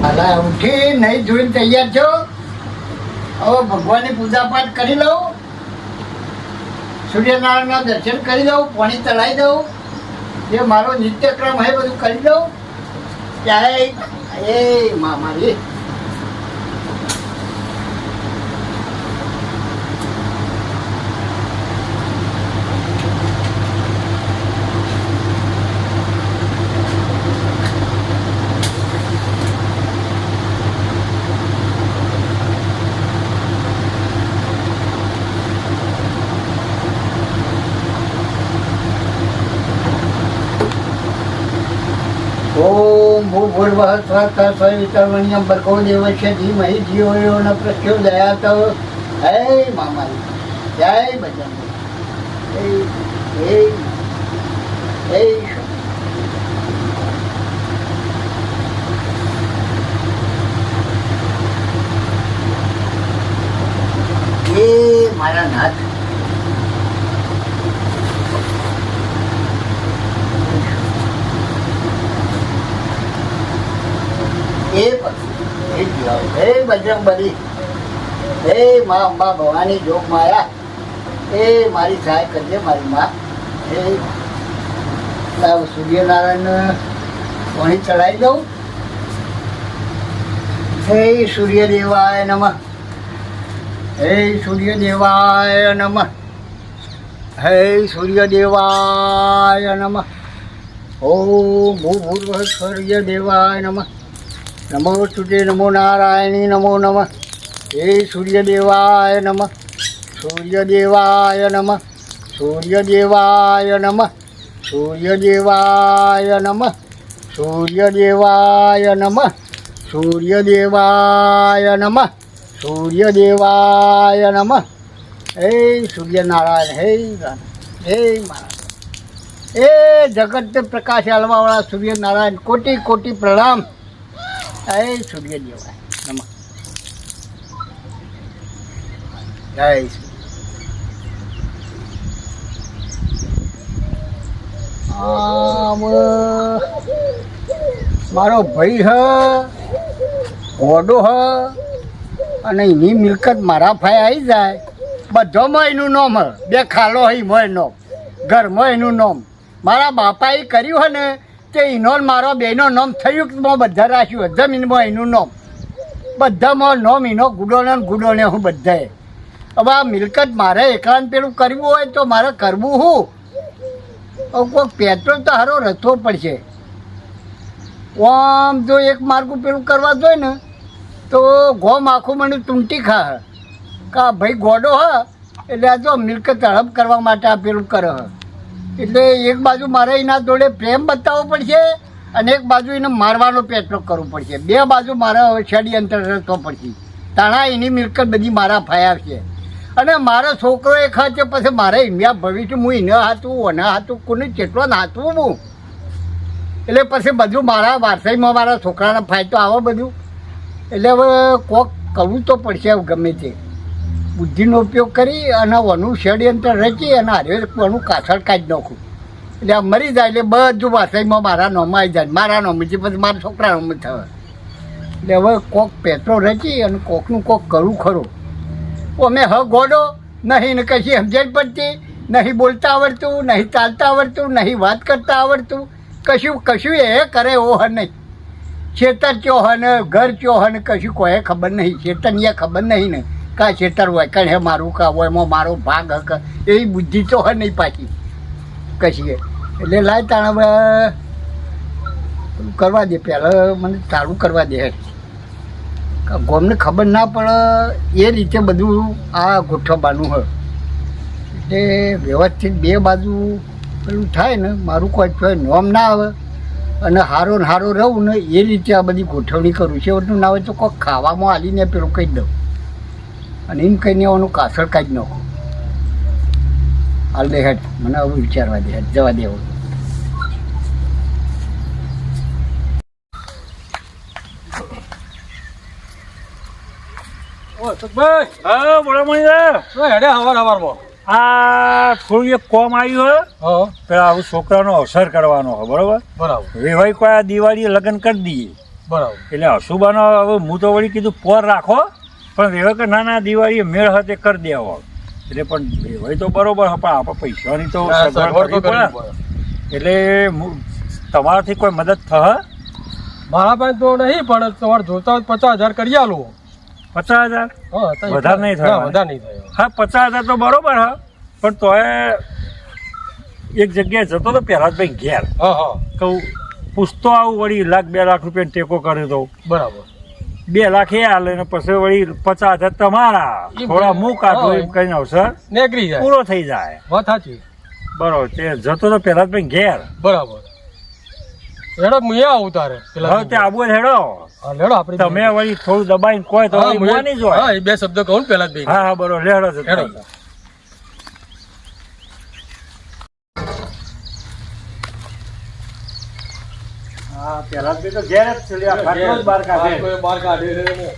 અલા ઉઠી નહીં જોઈને તૈયાર છો. હવે ભગવાનની પૂજા પાઠ કરી લઉં, સૂર્યનારાયણના દર્શન કરી દઉં, પાણી ચડાવી દઉં, જે મારો નિત્યક્રમ હોય બધું કરી દઉં. ત્યારે એ મારી ओम भूर्भुवः स्वः सवितर्वण्यं भर्गो देवस्य धीमहि धियो यो न प्रचोदयात्. હે મામારી જય બજરંગ હે હે હે મારા નાથ. હે બજરંગ બલી, હે મા અંબા ભવાની જોગ માયા, એ મારી સહાય કરજે મારી મા. હે સૂર્યનારાયણ પાણી ચડાવી દઉં. હે સૂર્યદેવાય નમઃ, હે સૂર્યદેવાય નમઃ, હે સૂર્યદેવાય નમઃ. ઓમ ભૂર્ભુવઃ સૂર્યદેવાય નમઃ. નમો સ્તુતે નમો નારાયણી નમો નમઃ. હે સૂર્યદેવાય નમઃ, સૂર્યદેવાય નમઃ, સૂર્યદેવાય નમઃ, સૂર્યદેવાય નમઃ, સૂર્યદેવાય નમઃ, સૂર્યદેવાય નમઃ, સૂર્યદેવાય નમઃ. હે સૂર્યનારાયણ, હે હે મારા હે જગત પ્રકાશ આલવાવાળા સૂર્યનારાયણ કોટી કોટી પ્રણામ. હે સૂર્યદેવાય નમઃ. જય મારો ભાઈ હ ઘોડો હ અને એની મિલકત મારા ફાય આવી જાય. બધામાં એનું નામ હ, બે ખાલો હોય મોય નામ, ઘરમાં એનું નામ. મારા બાપાએ કર્યું હોય ને તે એનો મારો બેનો નામ થયું કે મેં બધા રાખ્યું. જમીનમાં એનું નામ, બધામાં નામ એનો ગુડોને ગુડોને હું બધાએ. હવે આ મિલકત મારે એકલાને પેલું કરવું હોય તો મારે કરવું શું? હવે કોઈ પેટ્રોલ તો સારો રચવો પડશે. આમ જો એક માર્ગું પેલું કરવા જોઈએ ને તો ગોમ આખું મને ટૂંટી ખા કા ભાઈ ગોડો હ એટલે આ જો મિલકત હડપ કરવા માટે આ પેલું કરે હ. એટલે એક બાજુ મારે એના જોડે પ્રેમ બતાવવો પડશે અને એક બાજુ એને મારવાનો પ્રયત્ન કરવો પડશે. બે બાજુ મારે હવે ષડયંત્ર રચવો પડશે. તાણા એની મિલકત બધી મારા ફાયા છે અને મારો છોકરો એ ખાતે પછી મારે ઇન્ડિયા ભવિષ્ય હું એને હાથું ઓના હાથું કોને કેટલો નાથવું હું. એટલે પછી બધું મારા વારસાઈમાં મારા છોકરાને ફાયદો આવે બધું. એટલે હવે કોક કરવું તો પડશે ગમે તે બુદ્ધિનો ઉપયોગ કરી અને ઓનું ષડયંત્ર રચી અને હારે ઓનું કાસળ કાઢી નાખું. એટલે આ મરી જાય એટલે બધું વારસાઈમાં મારા નોમાં આવી જાય. મારા નોમથી પછી મારા છોકરા નોમ થવા. એટલે હવે કોક પેટ્રોલ રચી અને કોકનું કોક કરવું ખરું. અમે હ ગોડો નહીં ને કશી સમજણ પડતી નહીં, બોલતા આવડતું નહીં, ચાલતા આવડતું નહીં, વાત કરતા આવડતું કશું કશું એ કરે એવો હ નહીં. ખેતર ચો હ ને ઘર ચો હ ને કશું કોઈ ખબર નહીં. ખેતરની ખબર નહીં ને કા ખેતર હોય કણ હે મારું કા હોય એમાં મારો ભાગ હક એવી બુદ્ધિ તો હ નહીં પાછી કશી. એટલે લાય તાણ હવે કરવા દે, પહેલાં મને ચાલુ કરવા દે. ગોમને ખબર ના પડે એ રીતે બધું આ ગોઠવવાનું હોય. એટલે વ્યવસ્થિત બે બાજુ પેલું થાય ને મારું કોઈ નોમ ના આવે અને હારો ને હારો રહું ને એ રીતે આ બધી ગોઠવણી કરું છે. એટલું ના હોય તો કોઈક ખાવામાં હાલીને પેલું કહી દઉં અને એમ કહીને એનું કાસળ કાઢી નાખું. હાલ દે હેડ, મને આવું વિચારવા દે, હેડ જવા દે. હા બોલો મણી હેડે હવાર હવારમાં આ થોડું એક કોમ આવ્યું હોય પેલા આવું છોકરાનો અવસર કરવાનો હોય. બરોબર બરાબર વેવાઈ કોઈ આ દિવાળી લગ્ન કરી દઈએ બરાબર. એટલે અશુભાનો હવે હું તો વળી કીધું પોર રાખો, પણ વેવે કે ના દિવાળી મેળ હાથે કરી દેવો. એટલે પણ વેવાય તો બરોબર, પણ આપણે પૈસાની તો સગવડ કરવી પડે. એટલે તમારાથી કોઈ મદદ થશે? મારા પાસે તો નહીં, પણ તમારે જોતા હોય 50,000 કરી આલો. 50,000? હા, વધારે નહીં થાય. વધારે નહીં થાય. હા, 50,000 તો બરોબર હા, પણ તોય એક જગ્યાએ જતો તો પ્રહલાદભાઈ ઘેર, હા કહું પૂછતો આવું, વળી 1,00,000 2 લાખ રૂપિયાનો ટેકો કરી દઉં. બરાબર. 2 લાખ એ હાલે ને પછી વળી 50,000 તમારા, થોડા હું કાઢું એમ કહીને અવસર નીકળી જાય, પૂરો થઈ જાય. વાત સાચી. બરોબર. તે જતો તો પ્રહલાદભાઈ ઘેર. બરાબર. હેડો હું આવું તારે હવે તે આબુ હેડો. હા લેડો આપણે. તમે વળી થોડું દબાઈને કોઈ તો માની જ હોય. હા, એ 2 શબ્દ કહું પેલા જ. હા હા બરોબર, લેડો જતો. હા, પ્રહલાદભાઈ તો ઘેર જ છે, લ્યા, ખાટલો જ બહાર કાઢે. બહાર કાઢે.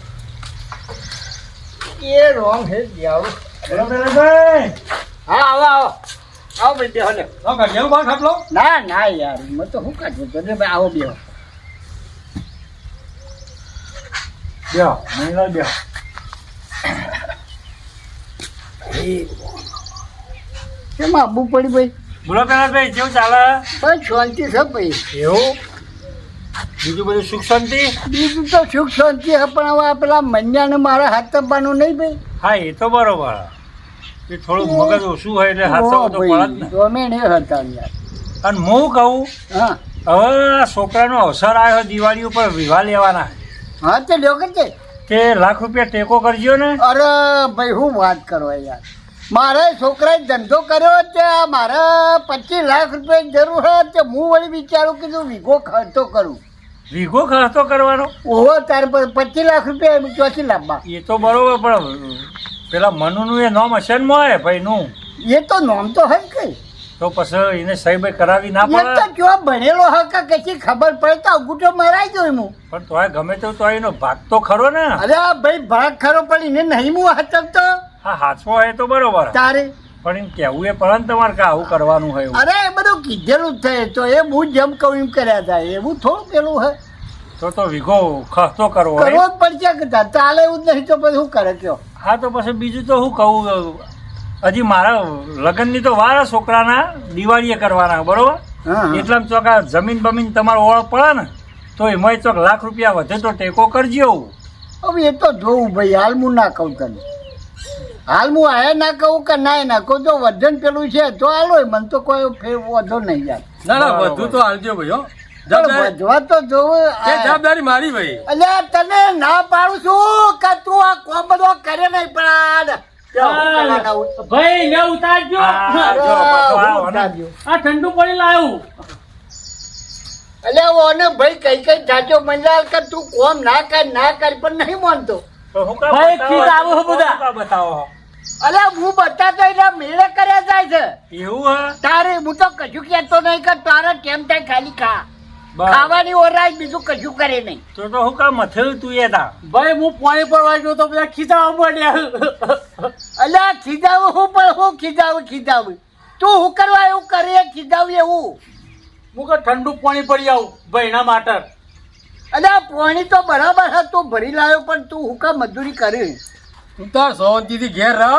એ રોંગ હે જાવ. બોલો પ્રહલાદભાઈ. હા, આવો ભાઈ બેહો લે. હા, કાઢ્યો બહાર ખાટલો. ના યાર, મેં તો શું કાઢ્યું તો ભાઈ, આવો બેહો. બેહો, મહિલા બેહો. કેમ આવવું પડ્યું ભાઈ? બોલો પ્રહલાદભાઈ, કેવું ચાલે? બસ શાંતિ છે ભાઈ. એવું? બીજું બધું સુખ શાંતિ? બીજું તો સુખ શાંતિ છે, પણ હવે આ પેલા મન્યાને મારા હાથ તપવાનું નહીં ભાઈ. હા, એ તો બરોબર. એ થોડું મગજ ઓછું હોય એટલે હાથો તો પડે જ ને. ગમે ને હતા યાર. અને હું કહું, હા હવે આ છોકરાનો અવસર આવ્યો દિવાળી ઉપર વિવાહ લેવાના, હા તે લ્યો કે છે. તે 1,00,000 રૂપિયા ટેકો કરજો ને. અરે ભાઈ હું વાત કરો યાર, મારે છોકરાએ ધંધો કર્યો ત્યાં મારે 25 લાખ રૂપિયાની જરૂર હોય તે હું વળી વિચારું કીધું વીઘો ખર્ચો કરું. વીઘો ખર્ચો કરવાનો? ઓહો તારે 25 લાખ રૂપિયા ચોથી લાભમાં. એ તો બરોબર, પણ પેલા મનુનું એ નામ હશે ને મોય ભાઈનું, એ તો નામ તો હજ કઈ. તો પછી એને સહી ભાઈ કરાવી ના એ તો પડે? જો ભણેલો હકા કશી ખબર પડે તો અંગૂઠો મરાઈ ગયો હું. પણ તોય ગમે તેવું તો એનો ભાગ તો ખરો ને. અરે આ ભાઈ ભાગ ખરો પણ એને નહીં હું હચકતો હા, હાચવો હોય તો બરોબર, તારે. પણ એમ કેવું એ પડે ને તમારે કે આવું કરવાનું હોય એવું. અરે એ બધું કીધેલું જ થાય તો એ હું જેમ કહું એમ કર્યા થાય, એવું થોડું પેલું હે. તો વીઘો ખર્ચો કરવો હોય. કરવો જ પડશે કે ચાલે એવું જ નહીં તો પછી શું કરે કયો. હા, તો પછી બીજું તો શું કહું, હજી મારા લગ્નની તો વાર છોકરાના, દિવાળીએ કરવાના બરોબર. હા એટલામાં ચોક આ જમીન બમીન તમારો ઓળખ પડે ને તો એમાં ચોક 1,00,000 રૂપિયા વધે તો ટેકો કરજો. હવે એ તો જોવું ભાઈ, હાલ હું ના કહું તને, હાલ હું આ ના કહું કે ના કહું. જો વજન પેલું છે તો હાલો, મને તો કોઈ ફેર વધો નહીં યાર. ના બધું તો હાલજો ભાઈ. હો, પણ વધવા તો જોવું. જવાબદારી મારી ભાઈ. અલ્યા તને ના પાડું છું કે તું આ કોમ બધો કરે નહીં, પણ ભાઈ ને ઉતારજો. આ ઠંડુ પાણી લાવ્યું. અલ્યા ઓને ભાઈ કઈ જાજો મંજાલ કે તું કોમ ના કર પણ નહીં માનતો. તો હું કાં ભાઈ, બતાવો? ખીજ આવો હો બધા. હું કાં બતાવો? અલ્યા હું બતાતો એટલે મેળે કર્યા જાય છે. એવું હે? તારે હું તો કશું કહેતો નહીં કે તારે કેમ થાય ખાલી ખા. બરાબર. ખાવાની ઓરાય બીજું કશું કરે નહીં. તો હું કાં મથેલું તું એ તા? ભાઈ હું પાણી પર વાગ્યો તો બધા ખીચાવા પડ્યા. અલ્યા ખીજાવું હું પણ હું ખીજાવું તું હું કરવા એવું કરે ખીજાવું એવું. હું કે ઠંડુ પાણી પડી આવું ભાઈના માટે. અલ્યા પાણી તો બરાબર છે તું ભરી લાવ્યો, પણ તું હું કામ મજૂરી કરી. તું તાર શાંતિથી ઘેર રહ,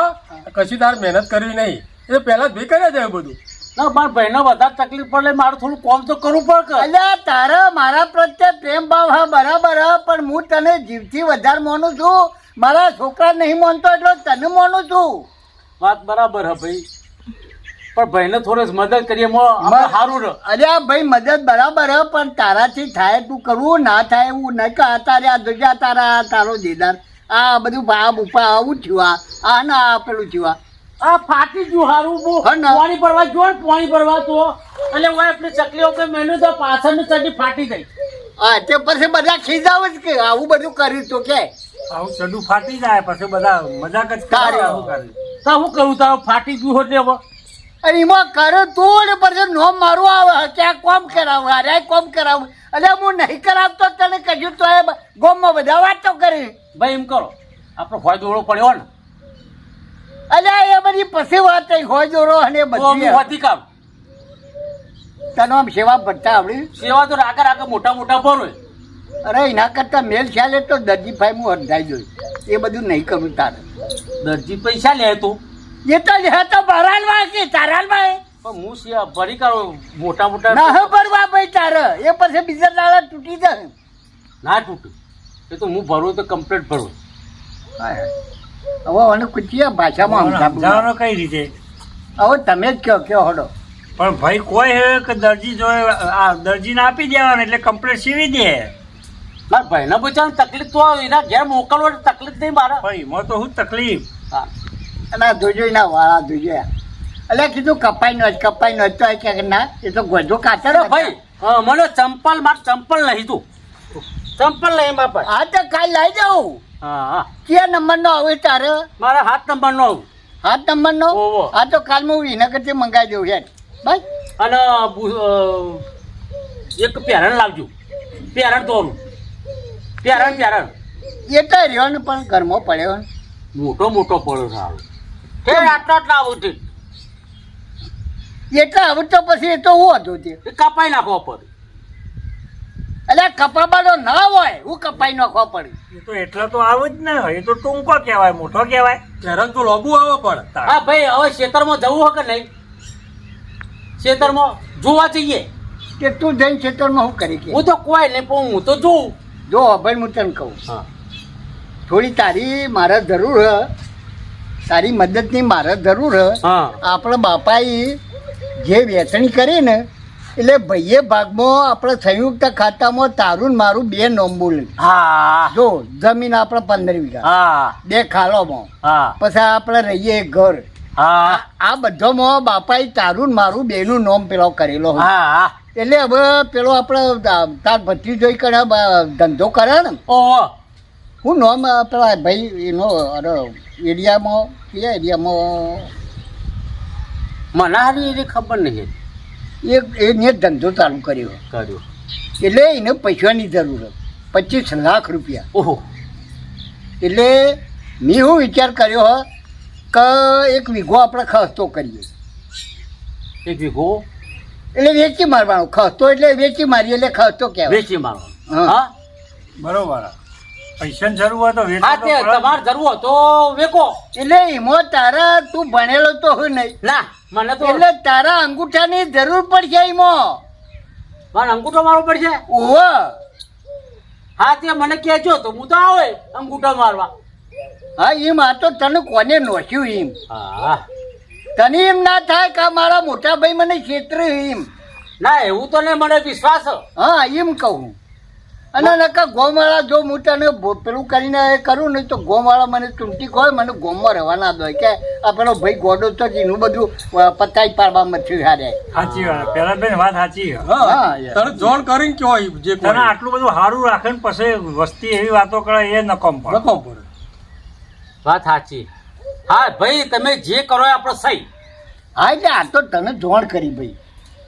કશી તાર મહેનત કરવી નહીં. એ પહેલા જ ભી કર્યા જાય બધું. ના મારા ભાઈને વધારે તકલીફ પડે, મારે થોડું કામ તો કરવું પડે કે. અલ્યા તારે મારા પ્રત્યે પ્રેમ ભાવ હા બરાબર હા, પણ હું તને જીવથી વધારે માનું છું. મારા છોકરા નહીં માનતો એટલે તને માનું છું. વાત બરાબર હે ભાઈ, પણ ભાઈને થોડે મદદ કરીએ સારું રહે. અલ્યા ભાઈ મદદ બરાબર હે, પણ તારાથી થાય તું કરવું, ના થાય એવું નહીં કે તારે આ દુજા તારો દીદાર આ બધું બાપ ઉપા આવું થયું, આ ના આ પેલું થયું. આ ફાટી ગયું હારું. હા ને? પાણી ભરવા જો પાણી ભરવા તો એટલે હું આપણી ચકલીઓ કે મેનુ તો પાછળની ચડી ફાટી ગઈ. હા તે પછી બધા ખીજાવ જ કે આવું બધું કર્યું તો કે આવું ચડું ફાટી જાય પછી બધા મજાક જ કરે. આવું કરે તો હું કરું તારું ફાટી ગયું એટલે હવે અને એમાં કરે તું ને પછી નોમ મારું આવે કે આ કોમ કરાવું અરે કોમ કરાવું. એટલે હું નહીં કરાવતો તને કશું તો એ ગોમમાં બધા વાતો કરી. ભાઈ એમ કરો, આપણો હોય દોડો પડ્યો ને અલ્યા એ બધી પછી વાત થઈ હોય જોરો અને તો બધી હું હોતી કામ. તને આમ સેવા ભરતા આવડી. સેવા તો આગળ મોટા મોટા ભરો. અરે એના કરતા મેલ ખ્યાલ તો દરજી ભાઈ હું અડધાઈ જોઈ એ બધું નહીં કરું તારે. દરજી પૈસા લે તું એ તો લે તો ભરાલમાં કે તારાલમાં પણ હું ભરી કાઢો મોટા મોટા ના હે ભરવા ભાઈ તારે એ પછી બીજા દાડા તૂટી જાય. ના તૂટું એ તો હું ભરું તો કમ્પ્લીટ ભરું. હવે મને કુચિયા ભાષામાં સમજાવવાનો કઈ રીતે? હવે તમે જ કયો હડો. પણ ભાઈ કોઈ હે કે દરજી જોઈ આ દરજીને આપી દેવાનું એટલે કમ્પ્લીટ સીવી દે. મારા ભાઈના બચારાને તકલીફ તો આવે, એના ઘેર મોકલવાની તકલીફ નહીં મારા. ભાઈ એમાં તો શું તકલીફ? હા અને આ જોજો એના વાળા જોજો એટલે કીધું કપાઈ નો તો કે ના એ તો ગોજો કાચર અરે ભાઈ મને ચંપલ મારે ચંપલ નહીં તું ચંપલ નહીં મારા ભાઈ. હા તો કાલ લઈ જાઉં. હા હા કયા નંબર નો આવે તારે? મારા 7 નંબરનો આવું. 7 નંબર નો? ઓહો. હા તો કાલ હું એના કરતી મંગાવી દઉં યાર ભાઈ. અને એક પેરણ લાવજો, પેરણ દોરું, પેરણ એ તો રહ્યો ને પણ ઘરમાં પડ્યો ને. મોટો મોટો પડ્યો સારો કે આટલા આવું છે એટલે હવે તો પછી એ તો હું હતું તે એ કાપાઈ નાખવા પડે. એટલે કપાવાનો ના હોય હું કપાઈ નાખવા પડે. એ તો એટલા તો આવું જ ને. એ તો ટૂંકો કહેવાય, મોટો કહેવાય. પેરણ તો લાંબુ આવે પણ હા ભાઈ હવે ખેતરમાં જવું હોય કે નહીં? ખેતરમાં જોવા જઈએ. કે તું જઈને ખેતરમાં શું કરી કે હું તો કોઈ નહીં પણ હું તો જોઉં. જો ભાઈ હું તને કહું હા થોડી તારી મારે જરૂર હ, તારી મદદની મારે જરૂર હ. હા આપણા બાપાએ જે વેચણી કરી ને એટલે ભાઈએ ભાગમાં આપણે સંયુક્ત ખાતામાં તારું ને મારું 2 નોમ બોલે. હા જો જમીન આપણે 15 વીઘા, હા 2 ખાલોમાં, હા પછી આપણે રહીએ એક ઘર. હા આ બધામાં બાપાએ તારું ને મારું 2 નું નોમ પેલો કરેલો હોય. હા એટલે હવે પેલો આપણે તાર ભત્રી જોઈ કરે ધંધો કરે ને ઓહો હું નોમ પેલા ભાઈ એનો અરે એરિયામાં કયા એરિયામાં મને હારી એની ખબર નહીં એને ધંધો ચાલુ કર્યો કર્યો. એટલે એને પૈસાની જરૂર હતી 25 લાખ રૂપિયા. ઓહો એટલે મેં શું વિચાર કર્યો હ કે 1 વીઘો આપણે ખર્ચો કરીએ. 1 વીઘો એટલે વેચી મારવાનો ખર્ચો એટલે વેચી મારીએ એટલે ખર્ચો કહેવાય. વેચી મારો. હા. હા બરોબર. પૈસાની જરૂર હોય તો હા વેચવા તે તો પડે. તમારે જરૂર હોય તો વેકો. એટલે એમાં તારા તું ભણેલો તો હોય નહીં ના મને તો એટલે તારા અંગૂઠાની જરૂર પડશે એમાં. મારે અંગૂઠો મારવો પડશે. ઓહો હા તે મને કહેજો તો હું તો આવે અંગૂઠો મારવા. હા એમ આ તો તને કોને નોખ્યું એમ હા તને એમ ના થાય કે મારા મોટા ભાઈ મને ક્ષેત્ર એમ. ના એવું તો નહીં મને વિશ્વાસ છે. હા એમ કહું. અને નકા ગોમવાળા જો હું તને પેલું કરીને કરું ને તો ગોમવાળા મને ચૂંટી હોય મને ગોમમાં રહેવા ના દો કે આ પેલો ભાઈ ગોડો તો એનું બધું પતાઈ પાડવામાં થયું હારે. સાચી વાત. પેલા બેન વાત સાચી છે. હા યાર. તને જોણ કરીને કયો જે તને આટલું બધું સારું રાખે ને પછી વસ્તી એવી વાતો કરે એ નકમ પડે. રકમ પડે વાત સાચી. હા ભાઈ તમે જે કરો એ આપણે સહી. હા એટલે આ તો તને જોણ કરી ભાઈ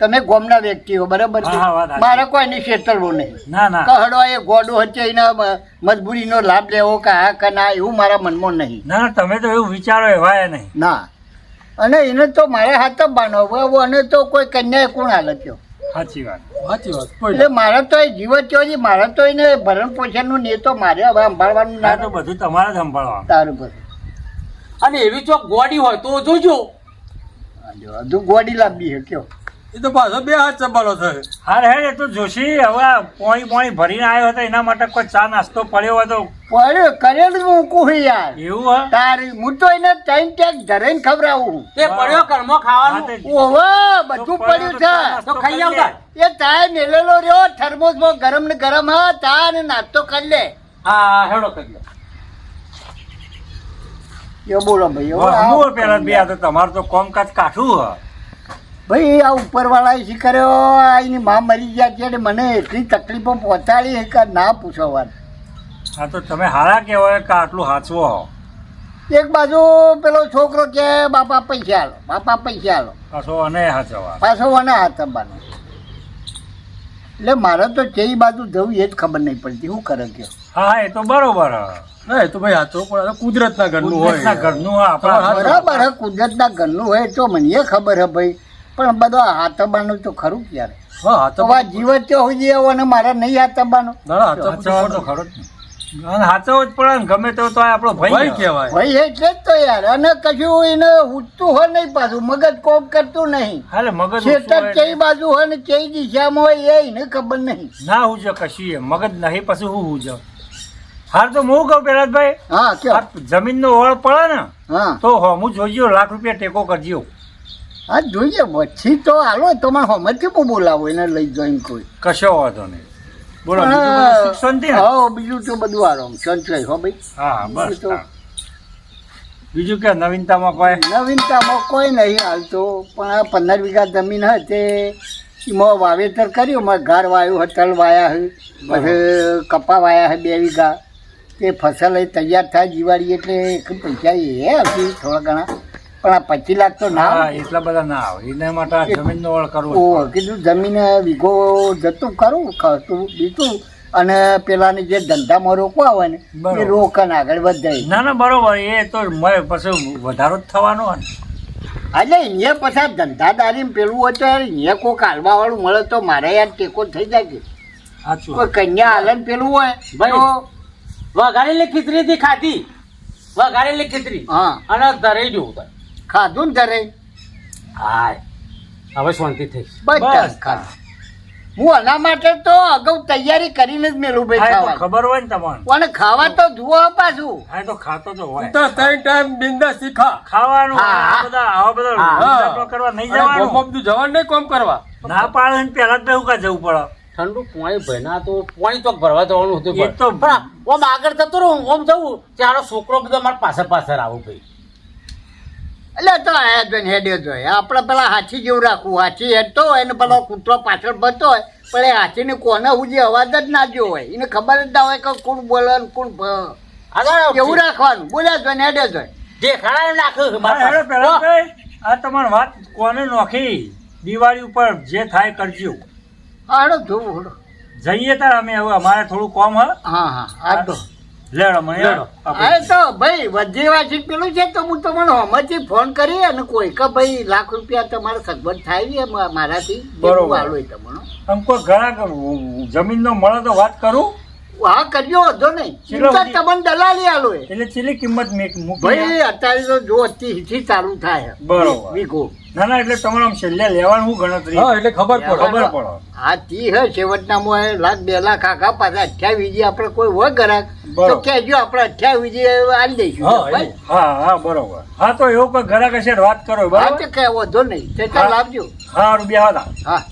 તમે ગોમના વ્યક્તિ હો બરાબર છે? હા, હા, વાત સાચી. મારે કોઈની છેતરવું નહીં. ના ના કહડો એ ગોડો હচ্ছে એના મજબૂરીનો લાભ લેવો કે હા કે ના એવું મારા મનમાં નહીં. ના ના, તમે તો એવું વિચારો એવાય નહીં. ના અને એને તો મારે હાથ જ બાંધવો અને તો કોઈ કન્યા કોણ હાલત થયો સાચી વાત. સાચી વાત એટલે મારે તો એ જીવત થયો છે મારે તો એને ભરણ પોષણનું ને તો મારે હવે સંભાળવાનું ના તો ના બધું તમારે જ સંભાળવાનું. તારું બધું અને એવી ચોક ગોડી હોય તો જોજો. હજુ ગોડી લાંબી છે કયો એ તો પાછો 2 હાથ ચંબાલો થયો હા રે એ તો જોશી હવે આ પોણી ભરીને આવ્યો હતો એના માટે કોઈ ચા નાસ્તો પડ્યો હોય તો પડ્યો કરેલું મૂકું છે યાર એવું હોય. તારી હું તો એને ટાઈમ ટેક ધરાઈને ખવડાવું. તે પડ્યો ઘરમાં ખાવાનું. હા, તે- ઓહો બધું પડ્યું છે તો ખાઈ આવતા. એ તાય મેલેલો રહ્યો થર્મોસમાં ગરમ ને ગરમ હા તા ને નાસ્તો કરી લે. હા હેડો કરી લો. એ બોલો ભાઈ હવે હમણાં પેલા બે આ તો તમારું તો કોમકાજ કાઠું હ. ભાઈ આ ઉપરવાળાએ શીખર્યો આ એની માં મરી ગયા છે એટલે મને એટલી તકલીફો પહોંચાડી કે ના પૂછો વાત. હા તો તમે હારા કહેવાય કે આટલું હાચવો હો. એક બાજુ પેલો છોકરો કે બાપા પૈસા આલો બાપા પૈસા આલો પાછો અને હાચવા. પાછો મને હાથ અંબાનો. એટલે મારે તો કઈ બાજુ જવું એ જ ખબર નહીં પડતી શું કરે કયો. હા હા, એ તો બરોબર હ. ના એ તો ભાઈ હાથો પણ કુદરતના ઘરનું કુદરતના હોય ઘરનું હ, આપણા બરાબર હે કુદરતના ઘરનું હોય તો મને ખબર હે ભાઈ પણ બધો હાથબાનું તો ખરું જ યાર. હા હા તો હવે આ જીવત તો હોઈ જાય અને મારા નહીં હાથબાનો. ના ના હાચો હાચવવો તો ખરો જ ને. અને હાચવવો જ પડે ને ગમે તો આ આપણો ભાઈ ભાઈ કહેવાય. ભાઈ એટલે જ તો યાર. અને કશું એને ઉઠતું હોય નહીં પાછું, મગજ કોમ કરતું નહીં. હાલે મગજ ખેતર ઓછું કઈ હોય બાજુ હોય ને કઈ દિશામાં હોય એને ખબર નહીં. ના હું છે કશી એ મગજ નહીં પછી હું છે. હાલ તો હું કહું પેલા હા કયો? આ જમીનનો ઓળ પડે ને હા તો હું જોઈજો ₹1,00,000 ટેકો કરજો. હા જોઈએ પછી તો હાલો તમારે હમણાંથી હું બોલાવો એને લઈ જઈને કોઈ. કશો વાંધો નહીં. બોલો બીજું બધું સુખ શાંતિ ને? હા બીજું તો બધું આરામ સંચય હો ભાઈ. હા બસ બીજું તો હા. બીજું કે નવીનતામાં કોઈ નવીનતામાં કોઈ નહીં હાલ તો, પણ આ 15 વીઘા જમીન હોય તે એમાં વાવેતર કર્યું. મારે ઘર વાયું હોય, તલ વાયા હોય, પછી કપા વાયા હોય 2 વીઘા. તે ફસલ એ તૈયાર થાય દિવાળી એટલે એક પૈસા એ હશે થોડા ઘણા, પણ આ 25 લાખ તો ના હા આવે. એટલા બધા ના આવે એના માટે આ જમીનનો ઓળ કરવો જ ઓ પડે. કીધું જમીન વીઘો જતું કરું ખાતું બીજું, અને પેલાને જે ધંધામાં રોકવા હોય ને એ બરોબર. રોકન આગળ વધાય. ના ના બરોબર એ તો પછી વધારો જ થવાનો હોય ને. એટલે અહીંયા પછી આ ધંધાદારી પેલું હોય તો યાર અહીંયા કોઈક હાલવા વાળું મળે તો મારે યાર ટેકો થઈ જાય કે સાચું કોઈ કન્યા હાલન પેલું હોય ભાઈ. તો વઘારેલી ખીચડી થી ખાધી, વઘારેલી ખીચડી હા અને ધરાઈ જવું ભાઈ. ખાધું ને ધરે હાય હવે શાંતિ થઈ. બધા બસ. ખાધું. હું આના માટે તો અગાઉ તૈયારી કરીને જ મેલું ભાઈ હા એ તો ખાવા. ખબર હોય ને તમને. અને ખાવા તો જુઓ પાછું. હા એ તો ખાતો તો હોય. તો 3 ટાઈમ બિંદાસ શીખા. ખાવાનું હા. આ બધા આવા બધા હા. ધંધો કરવા નહીં અને જવાનું. ગોમમાં બધું જવાનું નહીં કોમ કરવા. ના પાડે ને પેલા જ બેહું કા જવું પડે. ઠંડુ પાણી ભયના તો પાણી ચોક ભરવા જવાનું હતું એ તો- પણ ઓમ આગળ જતો રહું ઓમ જવું ત્યારે છોકરો બધો મારા પાછળ આવું ભાઈ. એટલે તો આયા જોઈને હેડ્યો જોઈએ. આપણે પેલા હાથી જેવું રાખવું. હાથી હેડતો હોય ને પેલો કૂતરો પાછળ ભરતો હોય, પણ એ હાથીને કોને સુધી અવાજ જ ના જો હોય, એને ખબર જ ના હોય કે કોણ બોલે ને કોણ એવું રાખવાનું. બોલ્યા જોઈને હેડ્યો જોઈએ. દેખાડા નાખ્યું હા, હેડો પેલા ભાઈ, આ તમારી વાત કોને નોખી દિવાળી ઉપર જે થાય કરજો. હા હેડો જોવું હેડો. જઈએ તાર અમે હવે અમારે થોડું કામ હ. હા હા આ તો લેડો મને લેડો. આપણે. હા તો ભાઈ વધીવાસી પેલું છે તો હું તમને હમણાંથી ફોન કરી અને કોઈ કે ભાઈ ₹1,00,000 તમારે સગવડ થાય છે મારાથી બરોબર. હાલો તમને. આમ કોઈ ઘણા જમીનનો મળે તો વાત કરું. હા કરજો વાંધો નહીં. ચલો, ચિંતા તમને દલાલી હાલો એ. એટલે છેલ્લી કિંમત મૂકી. ભાઈ અત્યારે તો જો 80 ચાલુ થાય બરોબર. વીઘો. ના ના એટલે તમારે આમ છેલ્લે લેવાનું હું ગણતરી હા એટલે ખબર પડે. ખબર પડે. હા તી હે છેવટનામાં ₹1,00,000 2 લાખ આખા પાછા 28 આપણે કોઈ હોય ગ્રાહક તો બરોબર. કહેજો આપણે 28 આલી દઈશું હા, ભાઈ. હા હા બરોબર. હા તો એવું કોઈ ઘરાક હશે તો વાત કરો હા બરાબર. તો કઈ વાંધો નહીં તે ચાલ આપજો. હા રૂપિયા હતા. હા